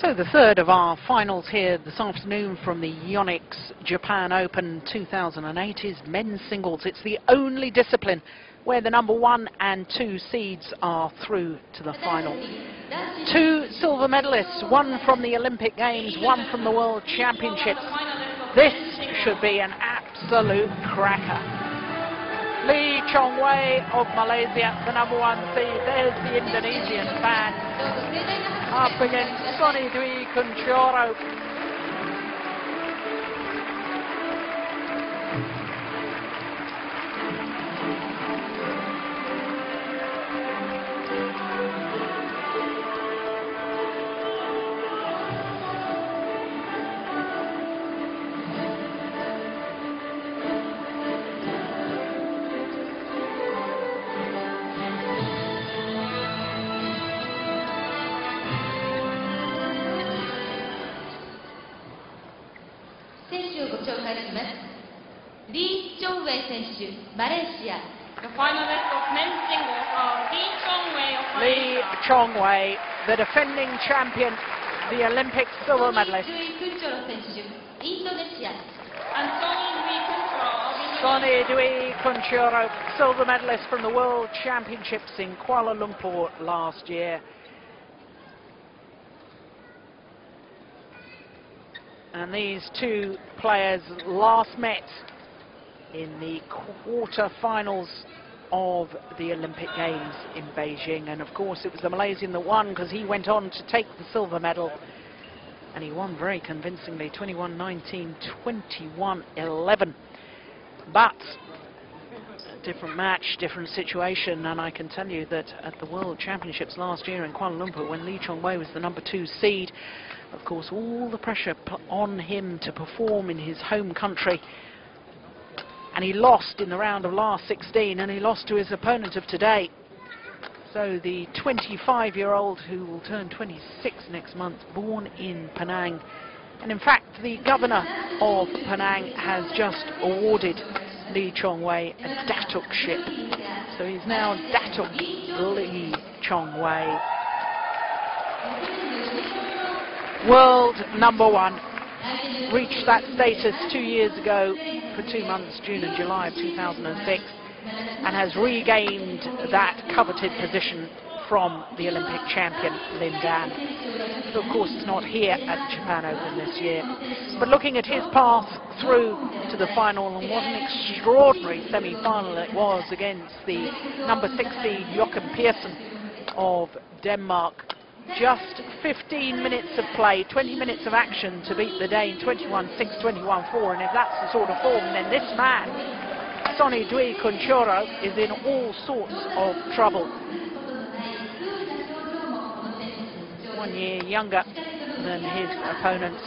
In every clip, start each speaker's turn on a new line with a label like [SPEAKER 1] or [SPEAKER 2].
[SPEAKER 1] So the third of our finals here this afternoon from the Yonex Japan Open 2008 is men's singles. It's the only discipline where the number 1 and 2 seeds are through to the final. 2 silver medalists, 1 from the Olympic Games, 1 from the World Championships. This should be an absolute cracker. Lee Chong Wei of Malaysia, the number 1 seed. There's the Indonesian band up against Sony DWI KUNCORO.
[SPEAKER 2] Lee Chong Wei選手, Malaysia.
[SPEAKER 3] The finalists of men's singles are Lee Chong Wei of
[SPEAKER 1] Lee
[SPEAKER 3] Malaysia,
[SPEAKER 1] Chong Wei, the defending champion, the Olympic silver medalist.
[SPEAKER 2] KUNCORO 選手, Indonesia.
[SPEAKER 3] and Sony DWI KUNCORO of
[SPEAKER 1] Sony
[SPEAKER 3] Indonesia.
[SPEAKER 1] DWI KUNCORO, silver medalist from the World Championships in Kuala Lumpur last year. And these two players last met in the quarter-finals of the Olympic Games in Beijing. And of course it was the Malaysian that won, because he went on to take the silver medal. And he won very convincingly, 21-19, 21-11. But a different match, different situation. And I can tell you that at the World Championships last year in Kuala Lumpur, when Lee Chong Wei was the number 2 seed, of course all the pressure put on him to perform in his home country. And he lost in the round of last 16, and he lost to his opponent of today. So the 25-year-old, who will turn 26 next month, born in Penang. And in fact, the governor of Penang has just awarded Lee Chong Wei a datukship. So he's now Datuk Lee Chong Wei. World number 1. Reached that status 2 years ago for 2 months, June and July of 2006, and has regained that coveted position from the Olympic champion Lin Dan. So of course it's not here at Japan Open this year. But looking at his path through to the final, and what an extraordinary semi-final it was against the number 6 seed Joachim Pearson of Denmark. Just 15 minutes of play, 20 minutes of action to beat the Dane 21-6, 21-4, and if that's the sort of form, then this man, Sony DWI KUNCORO, is in all sorts of trouble. 1 year younger than his opponents,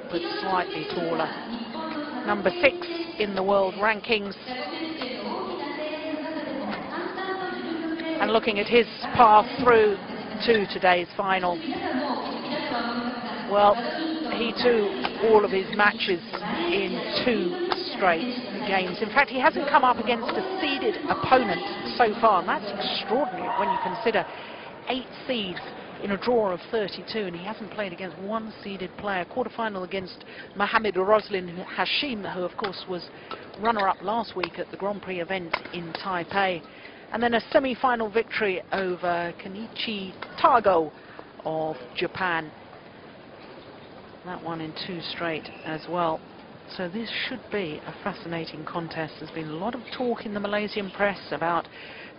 [SPEAKER 1] but slightly taller. Number 6 in the world rankings. And looking at his path through to today's final, well, he too, all of his matches in 2 straight games. In fact, he hasn't come up against a seeded opponent so far, and that's extraordinary when you consider 8 seeds in a draw of 32, and he hasn't played against 1 seeded player. Quarterfinal against Mohamed Roslin Hashim, who of course was runner-up last week at the Grand Prix event in Taipei. And then a semi-final victory over Kenichi Tago of Japan. That one in 2 straight as well. So this should be a fascinating contest. There's been a lot of talk in the Malaysian press about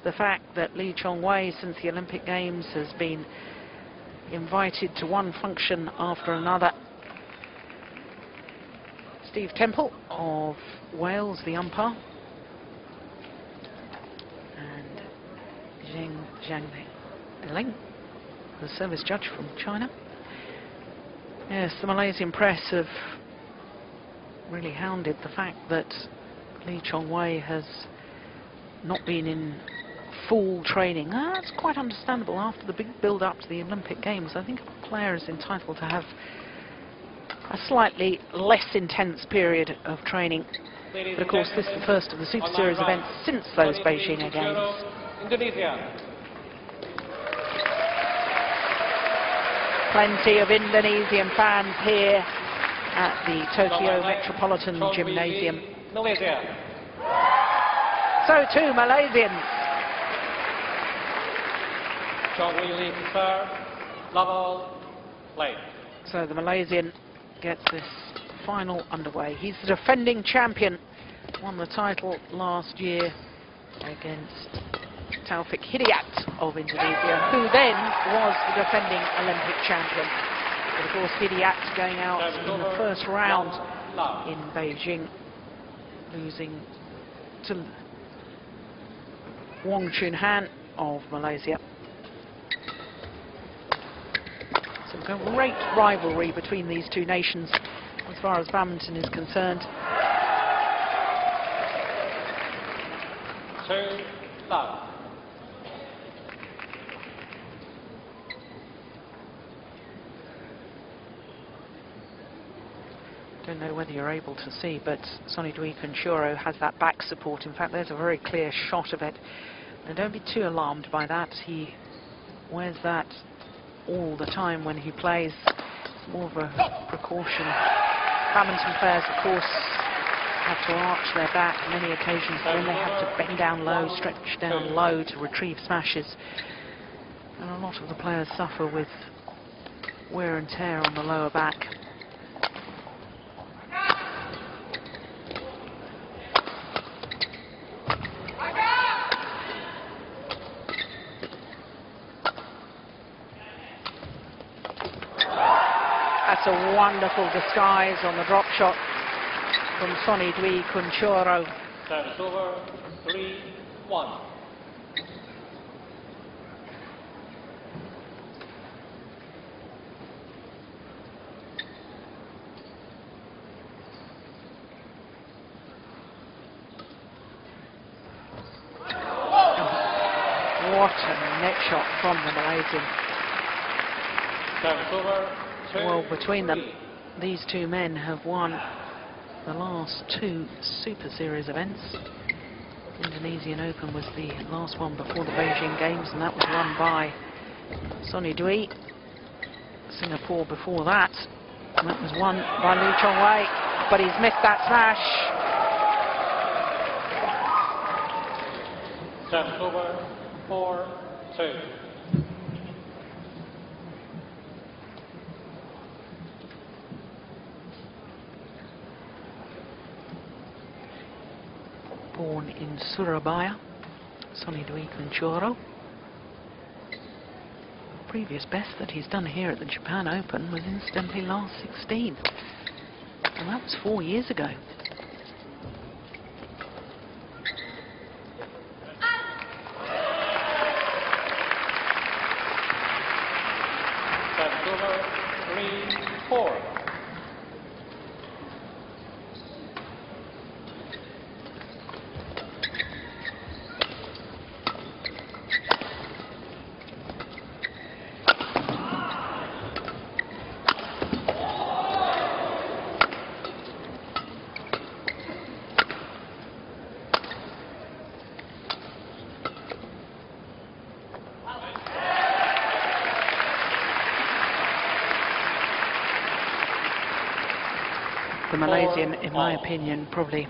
[SPEAKER 1] the fact that Lee Chong Wei, since the Olympic Games, has been invited to one function after another. Steve Temple of Wales, the umpire. Zhang Ling, the service judge from China. Yes, the Malaysian press have really hounded the fact that Lee Chong Wei has not been in full training. That's quite understandable after the big build-up to the Olympic Games. I think a player is entitled to have a slightly less intense period of training. But of course this is the first of the Super Series events since those Beijing Games.
[SPEAKER 3] Indonesia.
[SPEAKER 1] Plenty of Indonesian fans here at the Tokyo Metropolitan Gymnasium.
[SPEAKER 4] Malaysia.
[SPEAKER 1] So too Malaysians.
[SPEAKER 4] Chong Wei LEE to serve. Level. Play.
[SPEAKER 1] So the Malaysian gets this final underway. He's the defending champion. Won the title last year against Taufik Hidayat of Indonesia, who then was the defending Olympic champion. But of course, Hidayat going out in the first round in Beijing, losing to Wong Chun Han of Malaysia. So a great rivalry between these two nations as far as badminton is concerned.
[SPEAKER 4] 2 love.
[SPEAKER 1] Don't know whether you're able to see, but Sony DWI KUNCORO has that back support. In fact, there's a very clear shot of it. And don't be too alarmed by that. He wears that all the time when he plays. It's more of a precaution. Badminton players, of course, have to arch their back on many occasions, but then they have to bend down low, stretch down low to retrieve smashes. And a lot of the players suffer with wear and tear on the lower back. That's a wonderful disguise on the drop shot from Sony DWI KUNCORO.
[SPEAKER 4] Service over. 3-1.
[SPEAKER 1] What a net shot from the Malaysian.
[SPEAKER 4] Service over.
[SPEAKER 1] Well, between them, these two men have won the last two Super Series events. Indonesian Open was the last one before the Beijing Games, and that was won by Sony DWI. Singapore before that, and that was won by Lee Chong Wei, but he's missed that smash.
[SPEAKER 4] Service over. 4-2.
[SPEAKER 1] Born in Surabaya, Sony DWI KUNCORO. Previous best that he's done here at the Japan Open was incidentally last 16, and that was 4 years ago.
[SPEAKER 4] Service over. 3-4.
[SPEAKER 1] The Malaysian, in my opinion, probably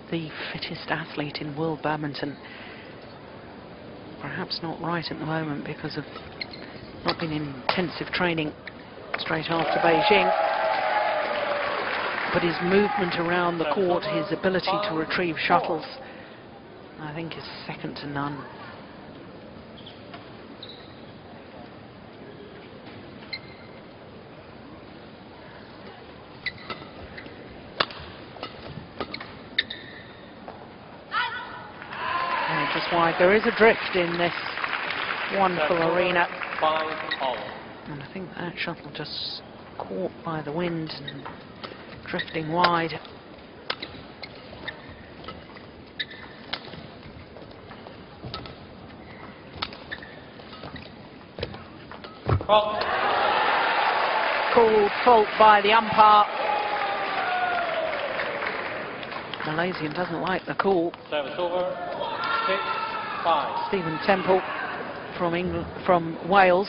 [SPEAKER 1] the fittest athlete in world badminton. Perhaps not right at the moment because of not being in intensive training straight after Beijing. But his movement around the court, his ability to retrieve shuttles, I think is second to none. Just wide. There is a drift in this wonderful arena.
[SPEAKER 4] 5-all.
[SPEAKER 1] And I think that shuttle just caught by the wind and drifting wide. Called fault by the umpire. Malaysian doesn't like the call.
[SPEAKER 4] Service over. 6-5.
[SPEAKER 1] Stephen Temple from England, from Wales,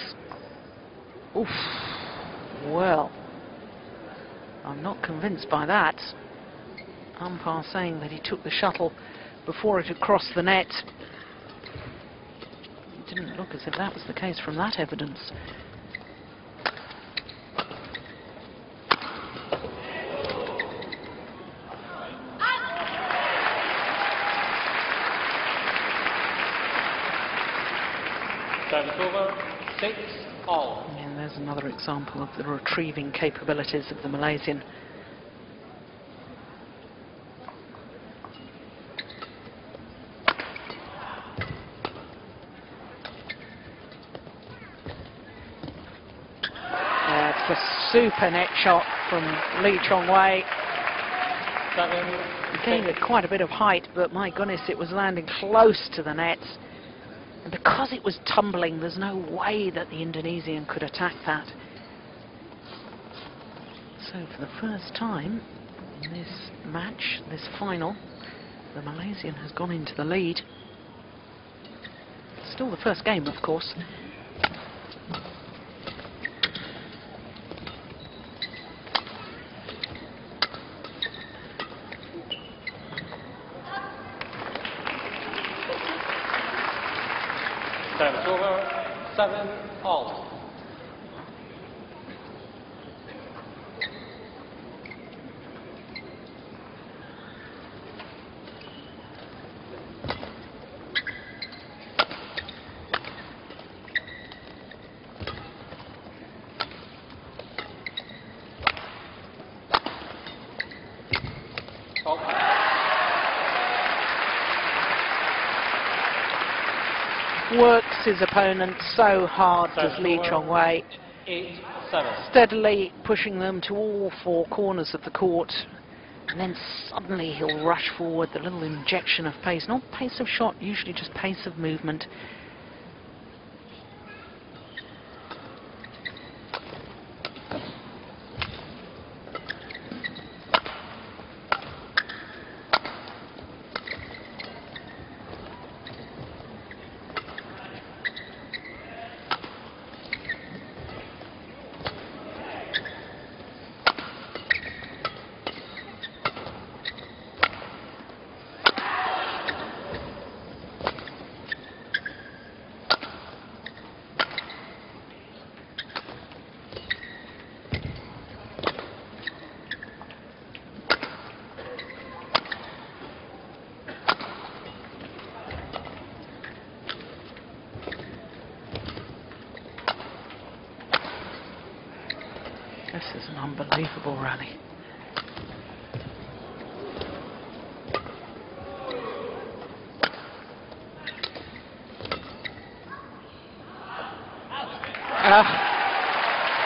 [SPEAKER 1] Oof. Well, I'm not convinced by that. Umpire saying that he took the shuttle before it had crossed the net. It didn't look as if that was the case from that evidence.
[SPEAKER 4] Service over, 6-all.
[SPEAKER 1] And there's another example of the retrieving capabilities of the Malaysian. It's a super net shot from Lee Chong Wei.
[SPEAKER 4] 7,
[SPEAKER 1] Gained at quite a bit of height, but my goodness, it was landing close to the net. And because it was tumbling, there's no way that the Indonesian could attack that. So for the first time in this match, this final, the Malaysian has gone into the lead. Still the first game, of course.
[SPEAKER 4] Service over, 7-all.
[SPEAKER 1] Works his opponent so hard, does Lee Chong Wei.
[SPEAKER 4] 8-7.
[SPEAKER 1] Steadily pushing them to all four corners of the court. And then suddenly he'll rush forward, the little injection of pace. Not pace of shot, usually just pace of movement. This is an unbelievable rally.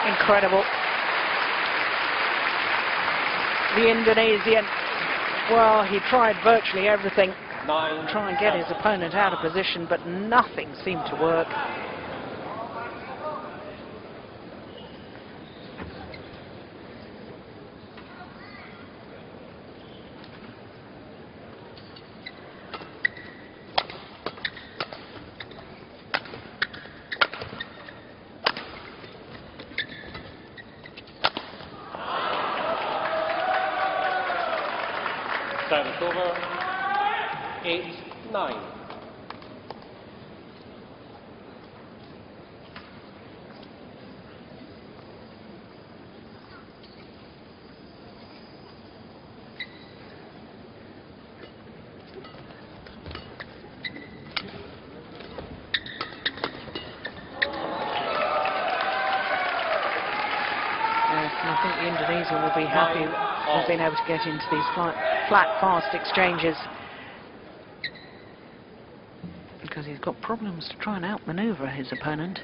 [SPEAKER 1] Incredible. The Indonesian, well, he tried virtually everything to try and get his opponent out of position, but nothing seemed to work.
[SPEAKER 4] Service over, 8-9.
[SPEAKER 1] And I think the Indonesian will be happy with being able to get into these flat, fast exchanges, because he's got problems to try and outmaneuver his opponent.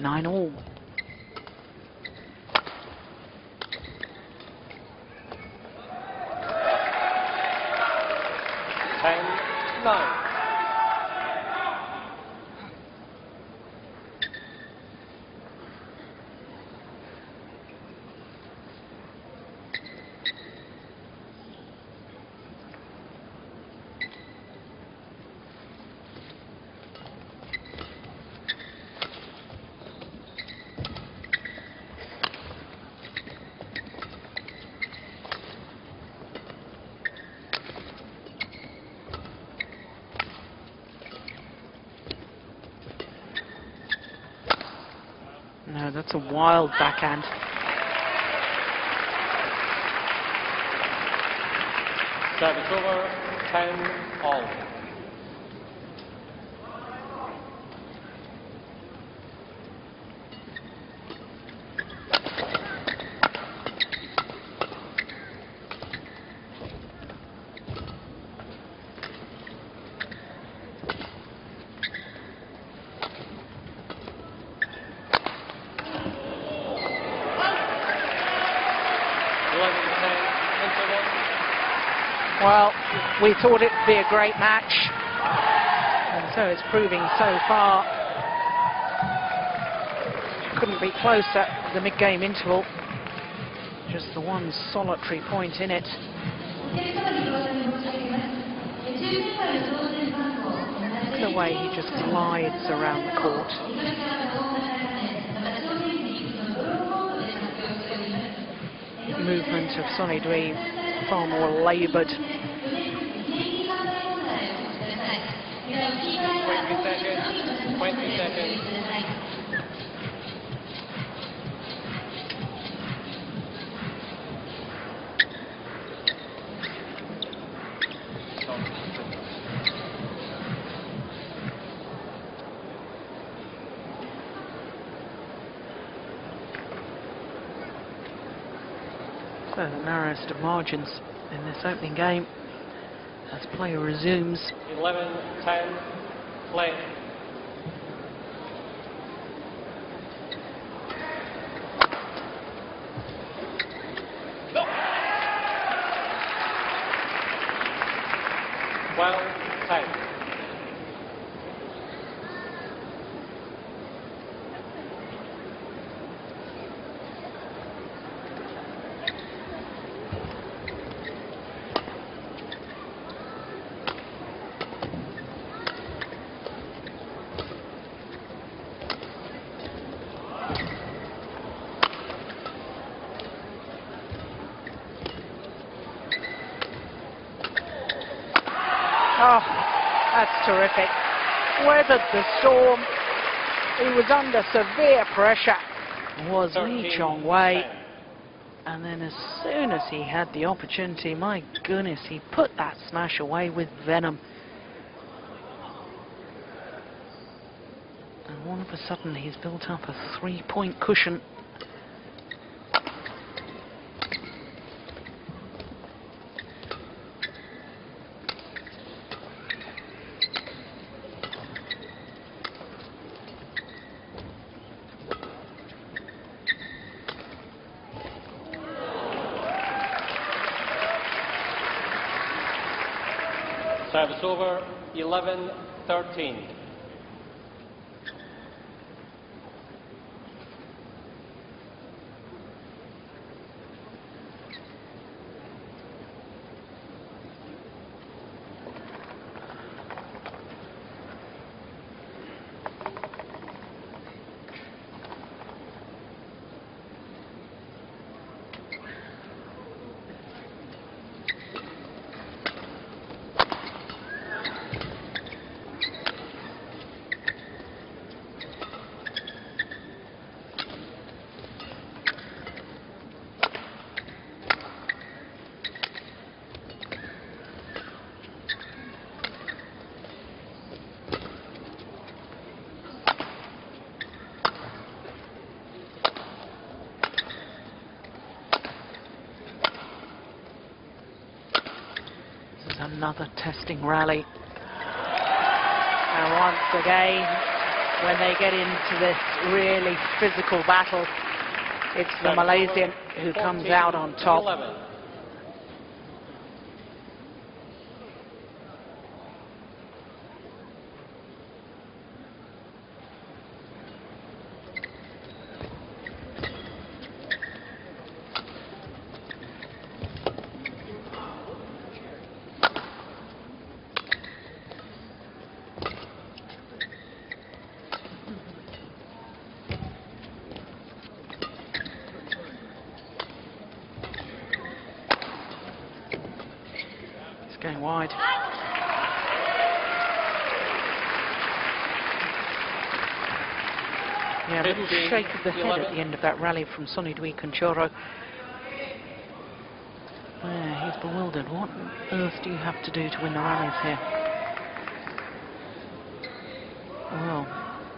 [SPEAKER 1] Nine all. That's a wild backhand.
[SPEAKER 4] Service over, 10-all.
[SPEAKER 1] Well, we thought it'd be a great match, and so it's proving so far. Couldn't be closer at the mid-game interval. Just the one solitary point in it. The way he just glides around the court. Movement of Sony DWI far more laboured.
[SPEAKER 4] 20 seconds. 20 seconds.
[SPEAKER 1] So the narrowest of margins in this opening game as play resumes.
[SPEAKER 4] 11-10, play. Go. 12-10.
[SPEAKER 1] Oh, that's terrific. Weathered the storm. He was under severe pressure, was Lee Chong Wei. And then as soon as he had the opportunity, my goodness, he put that smash away with venom. And all of a sudden he's built up a 3-point cushion.
[SPEAKER 4] Service over, 11-13.
[SPEAKER 1] Another testing rally. And once again, when they get into this really physical battle, it's the Malaysian who comes out on top.
[SPEAKER 4] 11.
[SPEAKER 1] Going wide. Yeah, a little
[SPEAKER 4] 15,
[SPEAKER 1] shake of the head
[SPEAKER 4] 11.
[SPEAKER 1] at the end of that rally from Sony DWI KUNCORO. Yeah, he's bewildered. What on earth do you have to do to win the rallies here? Well,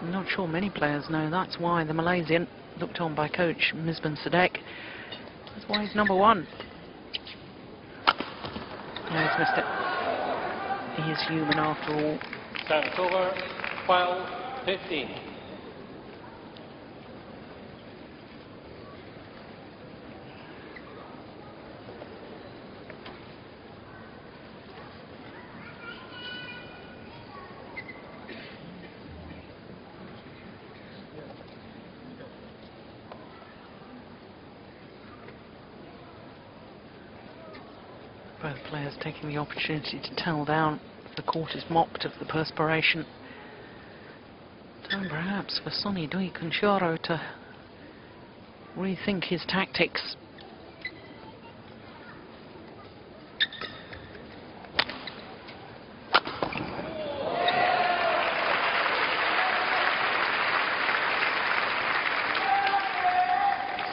[SPEAKER 1] I'm not sure many players know. That's why the Malaysian, looked on by coach Misbah Sadek, that's why he's number one. No, he's missed it. He is human after all.
[SPEAKER 4] Service over, 12-15.
[SPEAKER 1] Both players taking the opportunity to towel down. The court is mopped of the perspiration. Time perhaps for Sony DWI KUNCORO to rethink his tactics.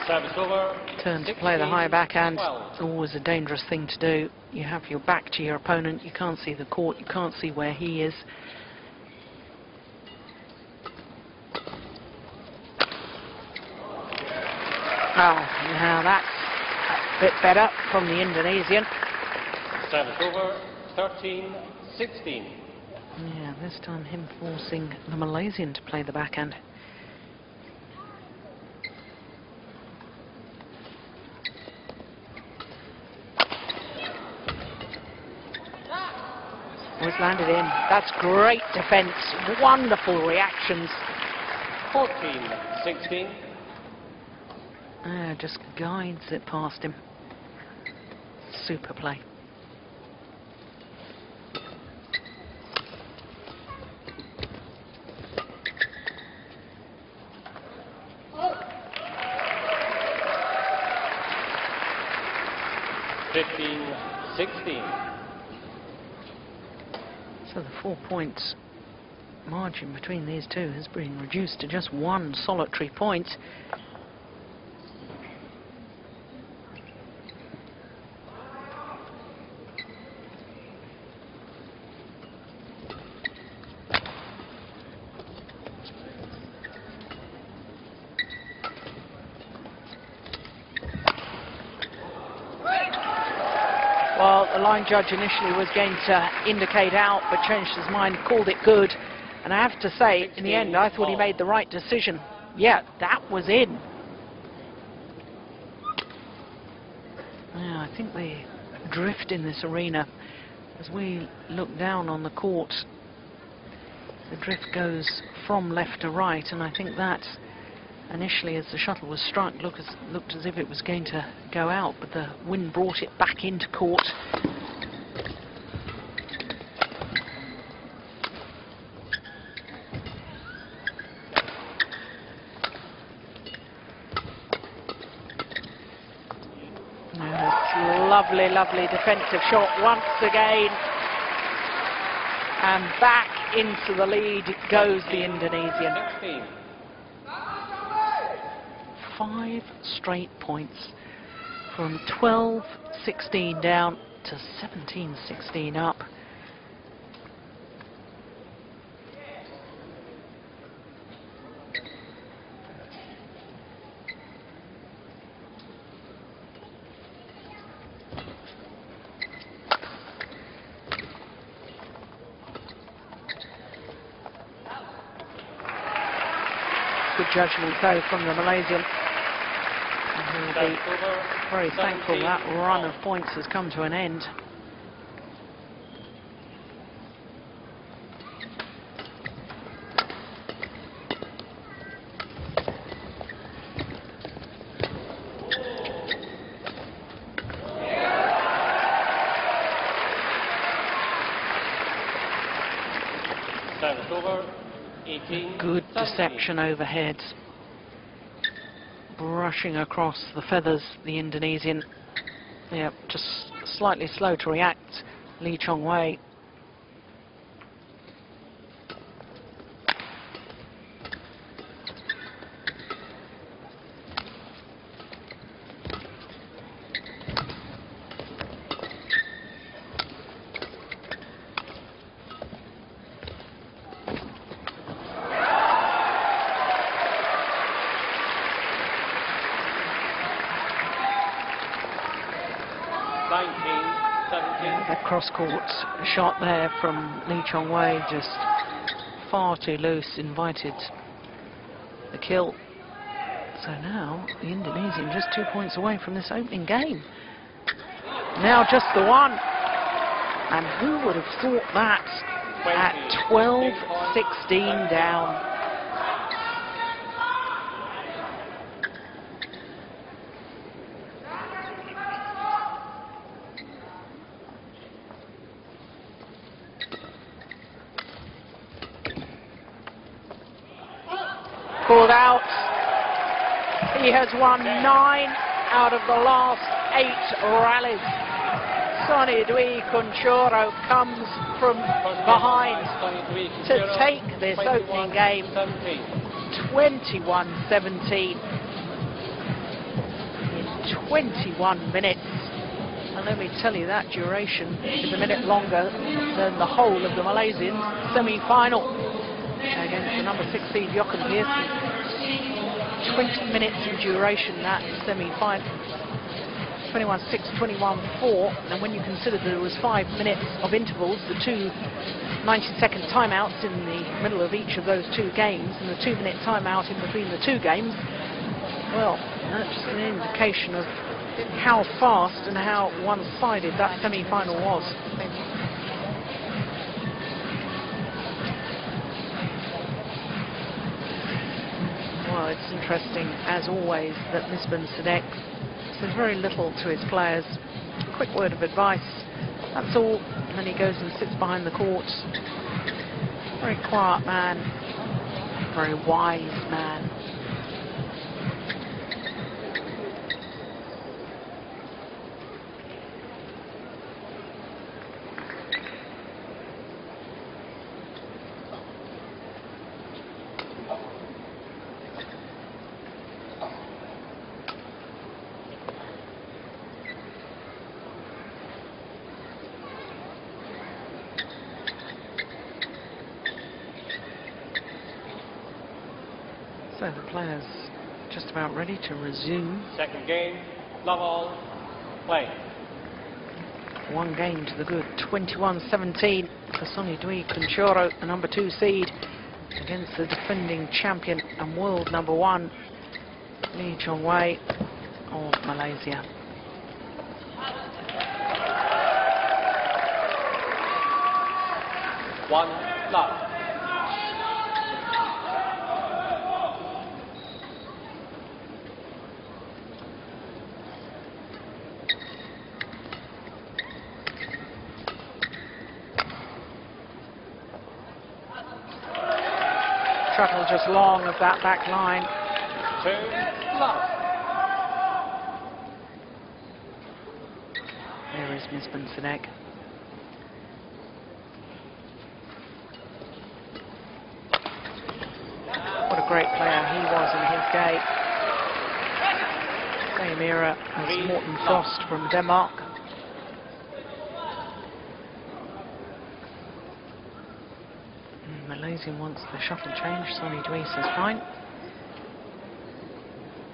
[SPEAKER 4] Service over.
[SPEAKER 1] Turn to play the high backhand,
[SPEAKER 4] 12.
[SPEAKER 1] always a dangerous thing to do. You have your back to your opponent, you can't see the court, you can't see where he is. Oh, now that's a bit better from the Indonesian.
[SPEAKER 4] Service over, 13-16.
[SPEAKER 1] Yeah, this time him forcing the Malaysian to play the backhand. Was landed in. That's great defence. Wonderful reactions.
[SPEAKER 4] 14-16.
[SPEAKER 1] Just guides it past him. Super play.
[SPEAKER 4] Oh. 15-16.
[SPEAKER 1] So the 4 points margin between these two has been reduced to just one solitary point. Well, the line judge initially was going to indicate out, but changed his mind, called it good. And I have to say, in the end, I thought he made the right decision. Yeah, that was in. Yeah, I think the drift in this arena, as we look down on the court, the drift goes from left to right, and I think that initially, as the shuttle was struck, looked as if it was going to go out, but the wind brought it back into court. Lovely, lovely defensive shot once again. And back into the lead goes the Indonesian.
[SPEAKER 4] 16.
[SPEAKER 1] 5 straight points from 12-16 down to 17-16 up. Good judgment though from the Malaysian. He'll be very thankful that run of points has come to an end.
[SPEAKER 4] Service over, 18.
[SPEAKER 1] Good
[SPEAKER 4] 17.
[SPEAKER 1] deception overhead. Brushing across the feathers, the Indonesian. Yeah, just slightly slow to react, Lee Chong Wei.
[SPEAKER 4] 17.
[SPEAKER 1] The cross-court shot there from Lee Chong Wei, just far too loose, invited the kill. So now the Indonesian just 2 points away from this opening game. Now just the one. And who would have thought that at 12-16 down. Called out. He has won 9 out of the last 8 rallies. Sony DWI KUNCORO comes from behind to take this opening game 21-17 in 21 minutes. And let me tell you, that duration is a minute longer than the whole of the Malaysian semi-final against the number 6 seed Jochen Pearson. 20 minutes in duration, that semi-final. 21-6, 21-4, and when you consider that there was 5 minutes of intervals, the 2 90-second timeouts in the middle of each of those 2 games, and the 2-minute timeout in between the 2 games, well, that's just an indication of how fast and how one-sided that semi-final was. Well, it's interesting, as always, that Misbah Sidek says very little to his players. Quick word of advice, that's all, and then he goes and sits behind the court. Very quiet man, very wise man. So the players just about ready to resume.
[SPEAKER 4] Second game, love all, play.
[SPEAKER 1] 1 game to the good, 21-17 for Sony DWI KUNCORO, the number 2 seed, against the defending champion and world number 1, Lee Chong Wei of Malaysia.
[SPEAKER 4] One love.
[SPEAKER 1] Shuttle just long of that back line.
[SPEAKER 4] 2 love.
[SPEAKER 1] There is Misbah Sidek. What a great player he was in his day. Same era as Morten Frost from Denmark. Malaysian wants the shuttle change. Sony DWI says fine.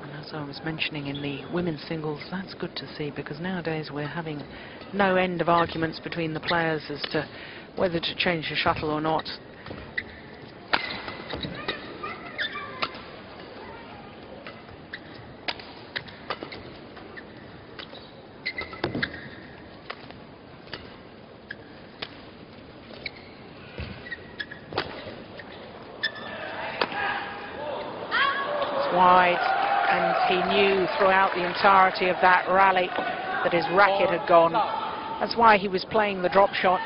[SPEAKER 1] And as I was mentioning in the women's singles, that's good to see, because nowadays we're having no end of arguments between the players as to whether to change the shuttle or not. Wide, and he knew throughout the entirety of that rally that his racket had gone. That's why he was playing the drop shots.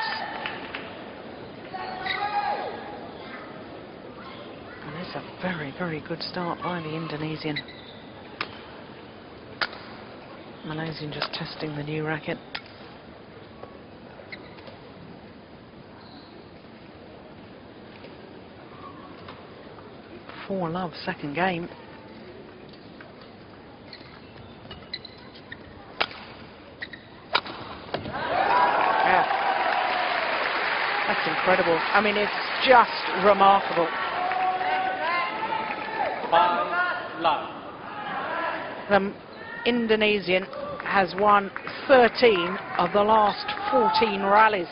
[SPEAKER 1] And it's a very, very good start by the Indonesian. Malaysian just testing the new racket. 4 love, second game. That's incredible. I mean, it's just remarkable.
[SPEAKER 4] 5 love.
[SPEAKER 1] The Indonesian has won 13 of the last 14 rallies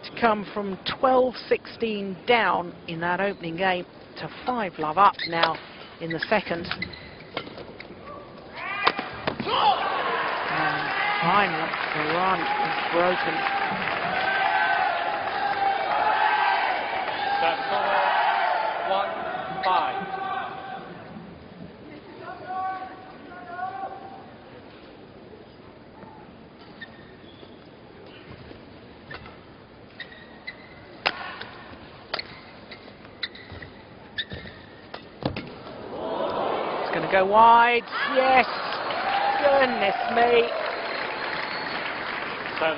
[SPEAKER 1] to come from 12-16 down in that opening game to 5-love up now in the second. And finally, the run is broken.
[SPEAKER 4] That's over 1-5.
[SPEAKER 1] Going to go wide. Yes. Goodness me.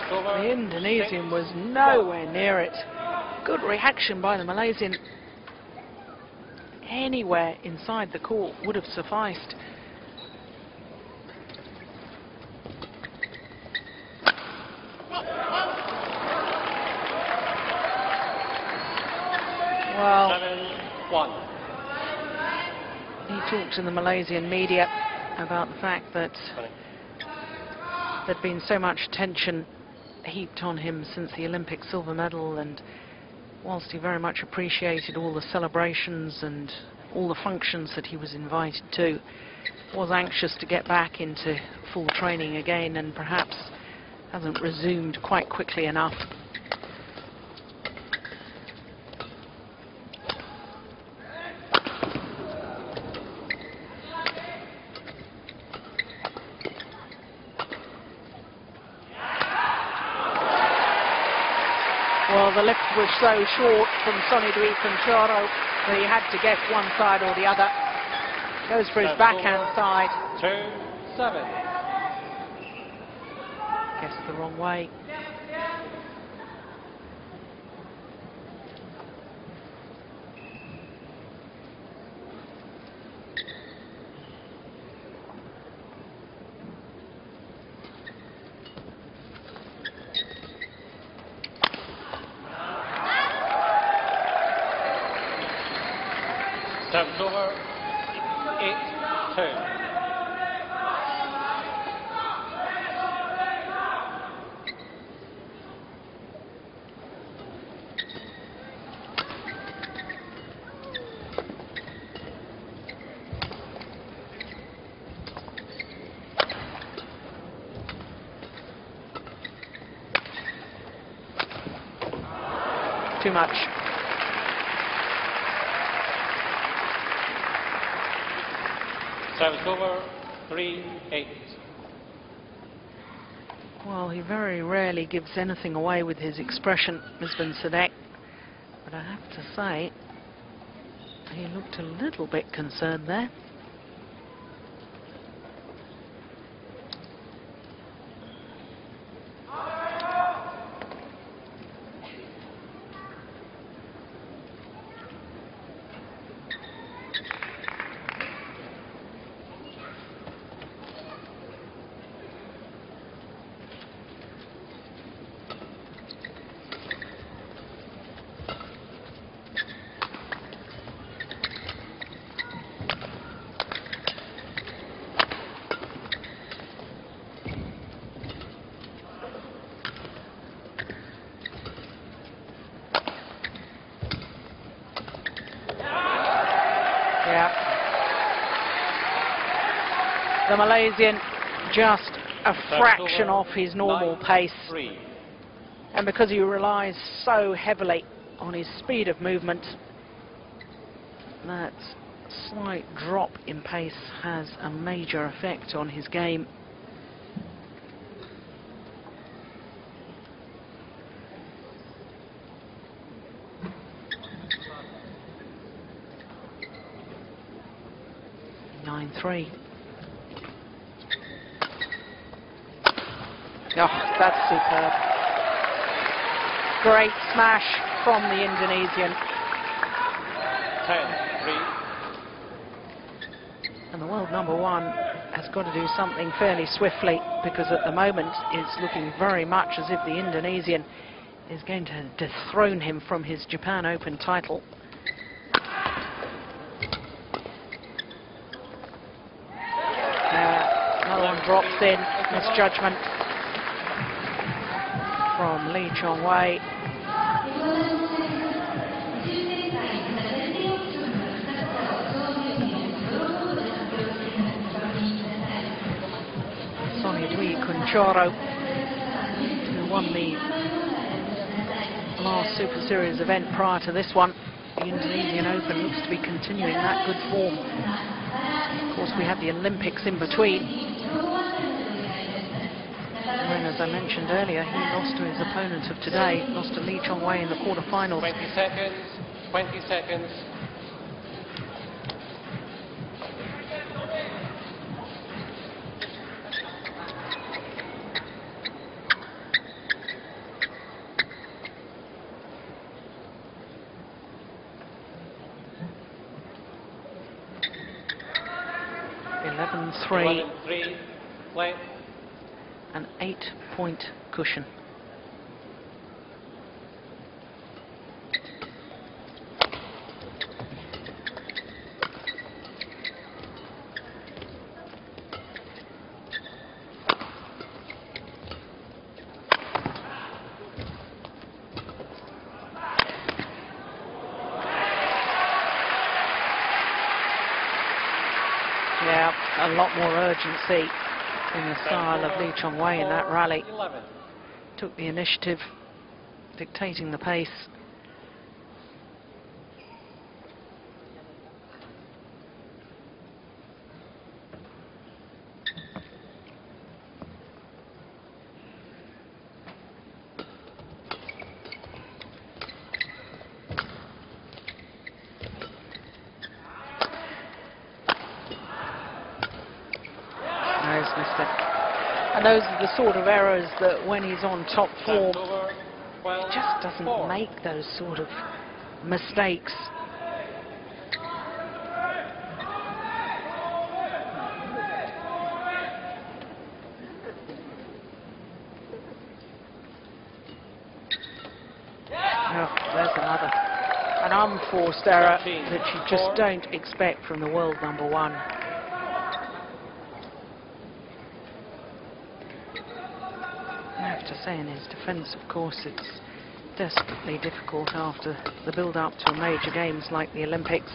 [SPEAKER 1] The Indonesian was nowhere near it. Good reaction by the Malaysian. Anywhere inside the court would have sufficed. Well,
[SPEAKER 4] 7-1.
[SPEAKER 1] He talked to the Malaysian media about the fact that there'd been so much tension heaped on him since the Olympic silver medal, and whilst he very much appreciated all the celebrations and all the functions that he was invited to, was anxious to get back into full training again, and perhaps hasn't resumed quite quickly enough. Well, the lift was so short from Sony DWI KUNCORO that he had to guess one side or the other. Goes for his backhand side.
[SPEAKER 4] 2-7.
[SPEAKER 1] Guessed the wrong way.
[SPEAKER 4] Service over 8-2.
[SPEAKER 1] Too much.
[SPEAKER 4] Service over 3-8.
[SPEAKER 1] Well, he very rarely gives anything away with his expression, Misbah Sidek. But I have to say, he looked a little bit concerned there. Yeah. The Malaysian just a fraction off his normal pace. And because he relies so heavily on his speed of movement, that slight drop in pace has a major effect on his game. Three. Oh, that's superb. Great smash from the Indonesian.
[SPEAKER 4] 10-3.
[SPEAKER 1] And the world number one has got to do something fairly swiftly, because at the moment it's looking very much as if the Indonesian is going to dethrone him from his Japan Open title. Another one drops in. Misjudgment from Lee Chong Wei. Sony DWI KUNCORO, who won the last Super Series event prior to this one, the Indonesian Open, looks to be continuing that good form. Of course, we had the Olympics in between, when, as I mentioned earlier, he lost to his opponent of today, lost to Lee Chong Wei in the quarterfinals.
[SPEAKER 4] 20 seconds, 20 seconds.
[SPEAKER 1] Three,
[SPEAKER 4] play.
[SPEAKER 1] An 8-point cushion. Yeah, a lot more urgency in the style of Lee Chong Wei in that rally.
[SPEAKER 4] 11.
[SPEAKER 1] Took the initiative, dictating the pace. And those are the sort of errors that when he's on top form, he just doesn't make those sort of mistakes. Oh, there's another. An unforced error that you just don't expect from the world number one. I have to say, in his defence, of course, it's desperately difficult after the build-up to major games like the Olympics.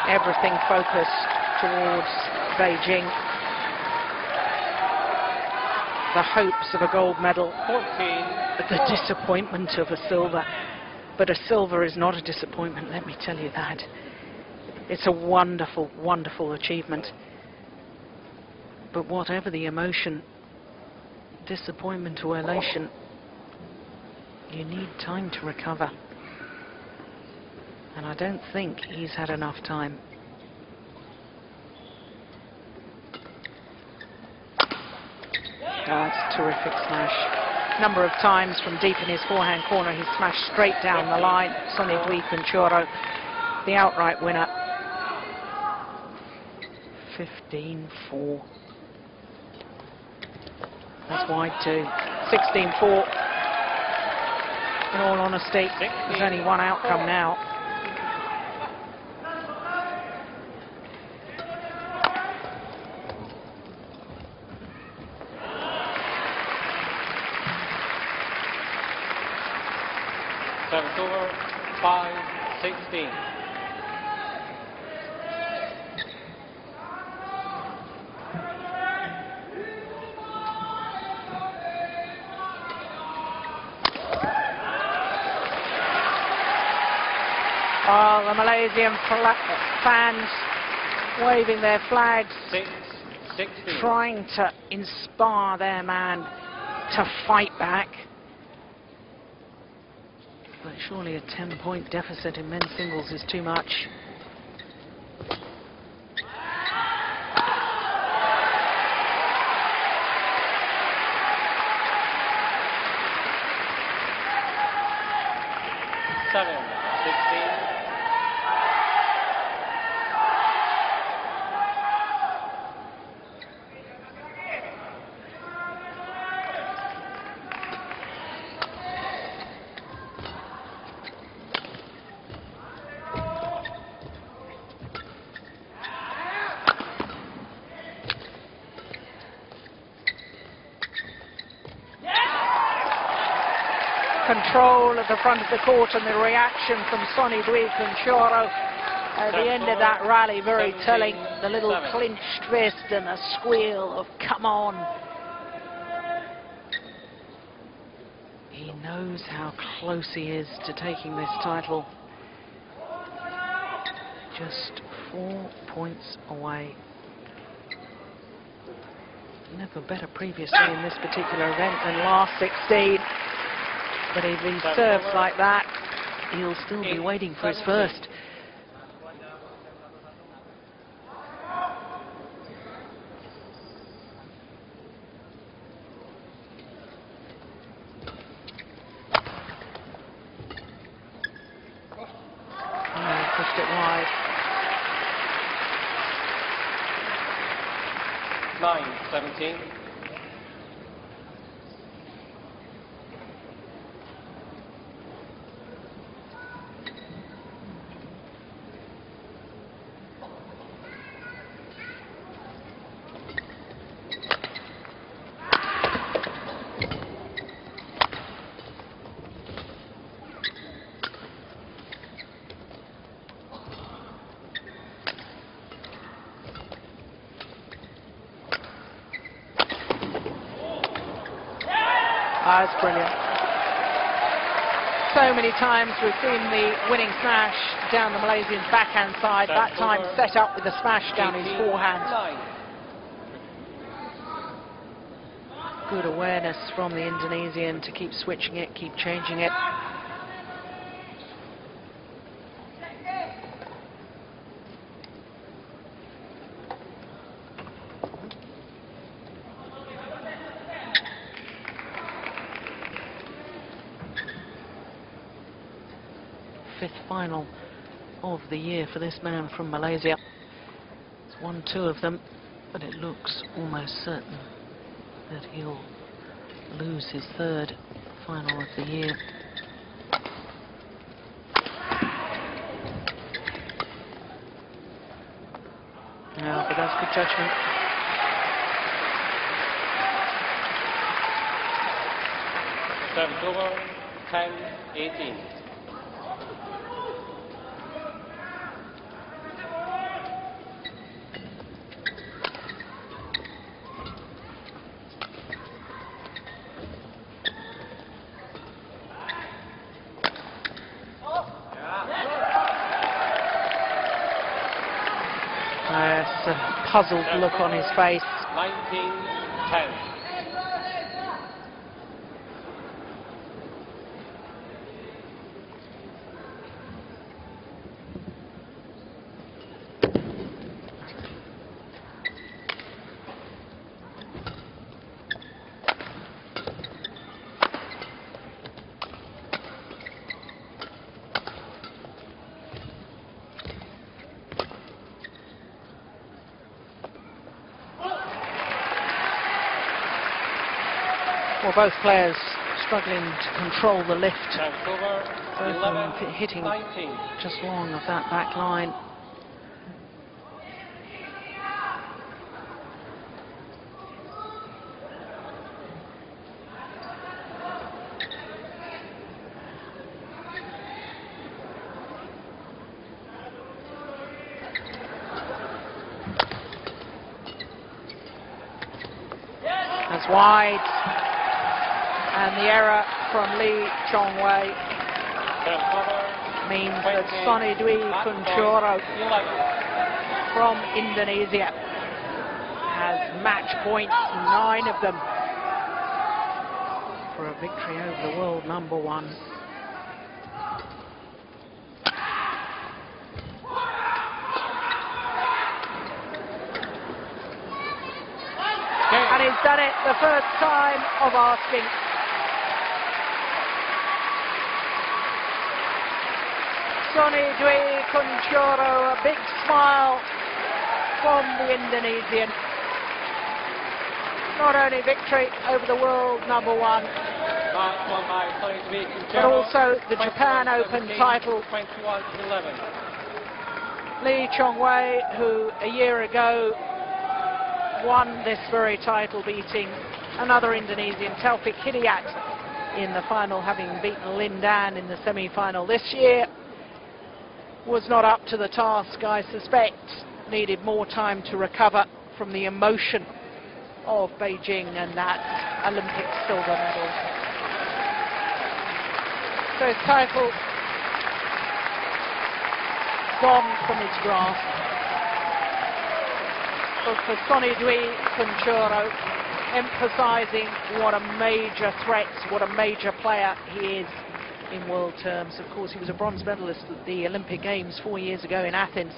[SPEAKER 1] Everything focused towards Beijing. The hopes of a gold medal,
[SPEAKER 4] 14.
[SPEAKER 1] the disappointment of a silver. But a silver is not a disappointment, let me tell you that. It's a wonderful, wonderful achievement. But whatever the emotion, disappointment or elation, you need time to recover. And I don't think he's had enough time. Oh, it's a terrific smash. Number of times from deep in his forehand corner, he smashed straight down the line. Sony DWI KUNCORO, the outright winner. 15-4. That's wide too. 16-4. In all honesty, there's only one outcome now.
[SPEAKER 4] Service over, 5-16.
[SPEAKER 1] Oh, the Malaysian fans waving their flags,
[SPEAKER 4] 6-16.
[SPEAKER 1] trying to inspire their man to fight back. But surely a 10-point deficit in men's singles is too much. control at the front of the court, and the reaction from Sony DWI KUNCORO at the end of that rally very telling. The little clenched fist and a squeal of "come on." He knows how close he is to taking this title. Just 4 points away. Never better previously in this particular event than last 16. But if he serves like that, he'll still be waiting for his first. Pushed it wide.
[SPEAKER 4] 9-17.
[SPEAKER 1] That's brilliant. So many times we've seen the winning smash down the Malaysian's backhand side, that time set up with the smash down his forehand. Good awareness from the Indonesian to keep switching it, keep changing it. Fifth final of the year for this man from Malaysia. He's won 2 of them, but it looks almost certain that he'll lose his 3rd final of the year. Yeah, but that's good judgment.
[SPEAKER 4] Service over, 10-18.
[SPEAKER 1] It's a puzzled look on his face.
[SPEAKER 4] 19-10.
[SPEAKER 1] Well, both players struggling to control the lift.
[SPEAKER 4] Both
[SPEAKER 1] of them hitting just long of that back line. That's wide. And the error from Lee Chong Wei means that Sony DWI KUNCORO from Indonesia has match points, 9 of them, for a victory over the world number 1. And he's done it the first time of asking. Sony DWI KUNCORO, a big smile from the Indonesian. Not only victory over the world number 1, but also the Japan Open title.
[SPEAKER 4] 21-11.
[SPEAKER 1] Lee Chong Wei, who a year ago won this very title, beating another Indonesian, Taufik Hidayat, in the final, having beaten Lin Dan in the semi-final this year, was not up to the task. I suspect needed more time to recover from the emotion of Beijing and that Olympic silver medal. So his title gone from his grasp. But for Sony DWI KUNCORO, emphasising what a major threat, what a major player he is in world terms. Of course, he was a bronze medalist at the Olympic Games 4 years ago in Athens,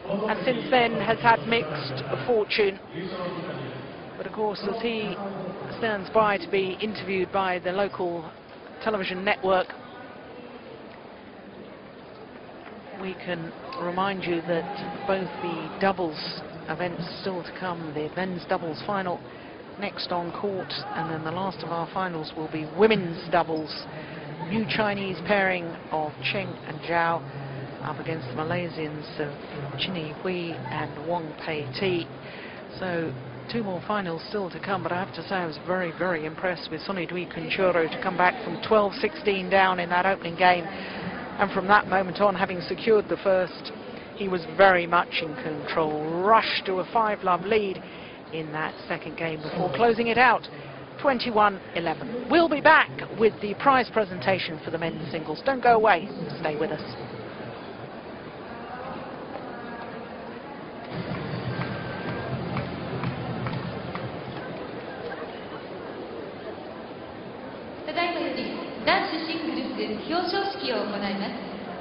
[SPEAKER 1] and since then has had mixed fortune. But of course, as he stands by to be interviewed by the local television network, we can remind you that both the doubles events still to come, the men's doubles final next on court, and then the last of our finals will be women's doubles. New Chinese pairing of Cheng and Zhao up against the Malaysians of Chini Hui and Wong Pei Ti. So 2 more finals still to come, but I have to say I was very, very impressed with Sony DWI KUNCORO to come back from 12-16 down in that opening game, and from that moment on, having secured the first, he was very much in control. Rushed to a 5-love lead in that second game before closing it out 21-11. We'll be back with the prize presentation for the men's singles. Don't go away, stay with us.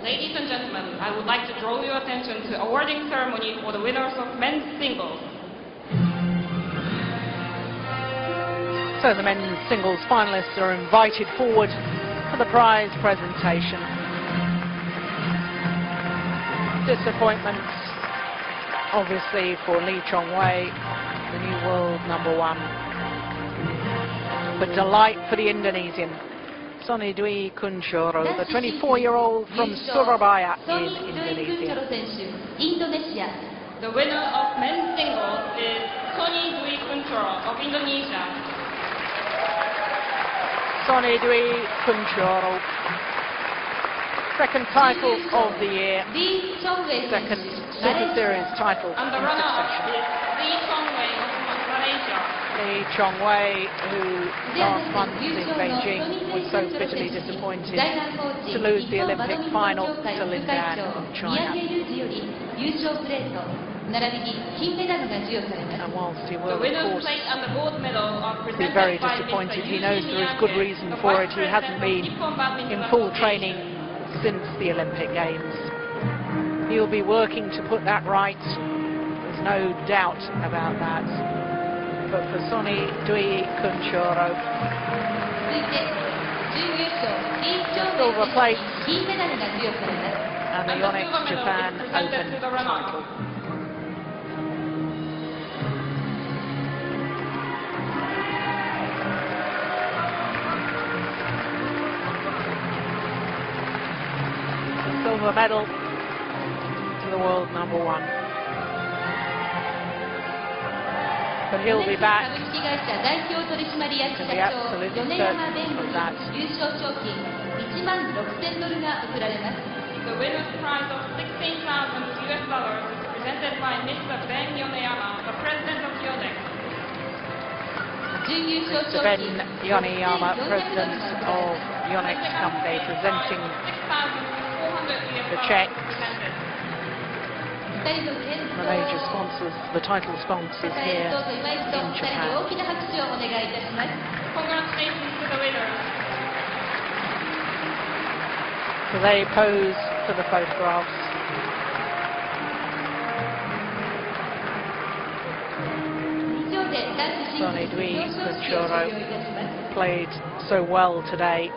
[SPEAKER 3] Ladies and gentlemen, I would like to draw your attention to awarding ceremony for the winners of men's singles.
[SPEAKER 1] So the men's singles finalists are invited forward for the prize presentation. Disappointment, obviously, for Chong Wei, the new world #1. But delight for the Indonesian, Sony DWI KUNCORO, the 24-year-old from Surabaya in Indonesia.
[SPEAKER 3] The winner of men's singles is Sony DWI KUNCORO of Indonesia.
[SPEAKER 1] Sony DWI KUNCORO, second title of the year, second Super Series title in
[SPEAKER 3] And the runner-up
[SPEAKER 1] succession.
[SPEAKER 3] is Chong Wei of Malaysia.
[SPEAKER 1] Chong Wei, who last month in Beijing was so bitterly disappointed to lose the Olympic final to Lin Dan of China. And whilst he will, of course, be very disappointed, he knows there is good reason for it. He hasn't been in full training since the Olympic Games. He'll be working to put that right. There's no doubt about that. But for Sony DWI KUNCORO, silver plate and the Yonex Japan Open title. The silver medal to the world #1. But he'll be back to be absolutely certain of that.
[SPEAKER 3] The winner's prize of $16,000 is presented by Mr. Ben Yoneyama, the president of Yonex.
[SPEAKER 1] Mr. Ben Yoneyama, president of Yonex Company, presenting the checks. The major sponsors, the title sponsors here in Japan.
[SPEAKER 3] Congratulations to the winners.
[SPEAKER 1] So they pose for the photographs. Sony DWI KUNCORO played so well today.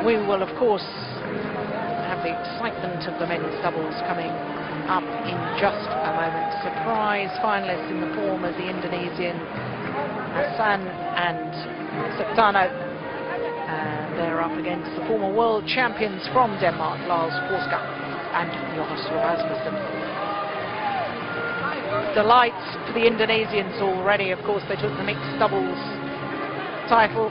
[SPEAKER 1] We will, of course, have the excitement of the men's doubles coming up in just a moment. Surprise finalists in the form of the Indonesian Hassan and Septano. They're up against the former world champions from Denmark, Lars Forsgaard and Jonas Rasmussen. Delights for the Indonesians already. Of course, they took the mixed doubles title.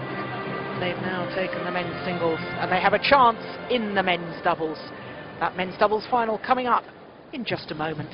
[SPEAKER 1] They've now taken the men's singles, and they have a chance in the men's doubles. That men's doubles final coming up in just a moment.